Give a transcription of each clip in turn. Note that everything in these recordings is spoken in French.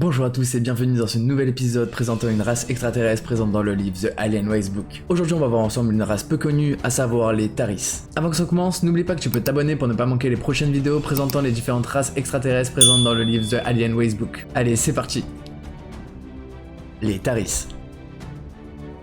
Bonjour à tous et bienvenue dans ce nouvel épisode présentant une race extraterrestre présente dans le livre The Alien Racebook. Aujourd'hui on va voir ensemble une race peu connue, à savoir les Taris. Avant que ça commence, n'oublie pas que tu peux t'abonner pour ne pas manquer les prochaines vidéos présentant les différentes races extraterrestres présentes dans le livre The Alien Racebook. Allez, c'est parti. Les Taris.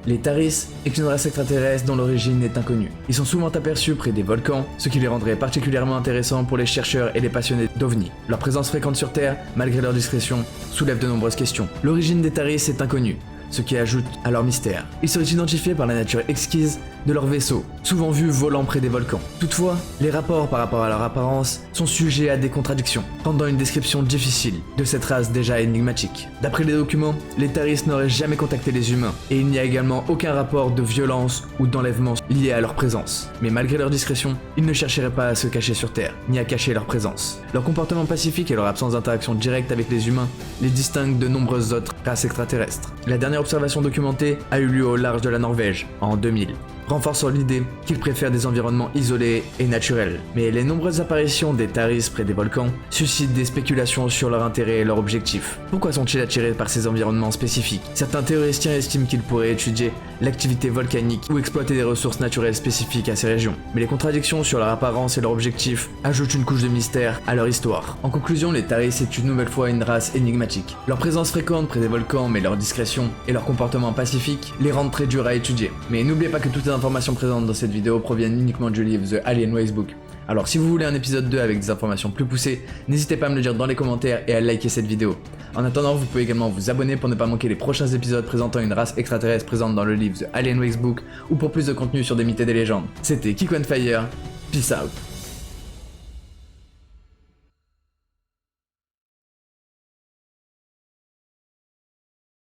Les Taris est une race extraterrestre dont l'origine est inconnue. Ils sont souvent aperçus près des volcans, ce qui les rendrait particulièrement intéressants pour les chercheurs et les passionnés d'OVNI. Leur présence fréquente sur Terre, malgré leur discrétion, soulève de nombreuses questions. L'origine des Taris est inconnue, ce qui ajoute à leur mystère. Ils seraient identifiés par la nature exquise de leur vaisseau, souvent vus volant près des volcans. Toutefois, les rapports par rapport à leur apparence sont sujets à des contradictions, rendant une description difficile de cette race déjà énigmatique. D'après les documents, les Taris n'auraient jamais contacté les humains, et il n'y a également aucun rapport de violence ou d'enlèvement lié à leur présence. Mais malgré leur discrétion, ils ne chercheraient pas à se cacher sur Terre, ni à cacher leur présence. Leur comportement pacifique et leur absence d'interaction directe avec les humains les distinguent de nombreuses autres races extraterrestres. La dernière observation documentée a eu lieu au large de la Norvège, en 2000. Renforçant l'idée qu'ils préfèrent des environnements isolés et naturels. Mais les nombreuses apparitions des Taris près des volcans suscitent des spéculations sur leur intérêt et leur objectif. Pourquoi sont-ils attirés par ces environnements spécifiques? Certains théoriciens estiment qu'ils pourraient étudier l'activité volcanique ou exploiter des ressources naturelles spécifiques à ces régions. Mais les contradictions sur leur apparence et leur objectif ajoutent une couche de mystère à leur histoire. En conclusion, les Taris est une nouvelle fois une race énigmatique. Leur présence fréquente près des volcans, mais leur discrétion et leur comportement pacifique les rendent très durs à étudier. Mais n'oubliez pas que toutes les informations présentes dans cette vidéo proviennent uniquement du livre The Alien Racebook. Alors si vous voulez un épisode 2 avec des informations plus poussées, n'hésitez pas à me le dire dans les commentaires et à liker cette vidéo. En attendant, vous pouvez également vous abonner pour ne pas manquer les prochains épisodes présentant une race extraterrestre présente dans le livre The Alien Racebook ou pour plus de contenu sur des mythes et des légendes. C'était Kiko and Fire, peace out.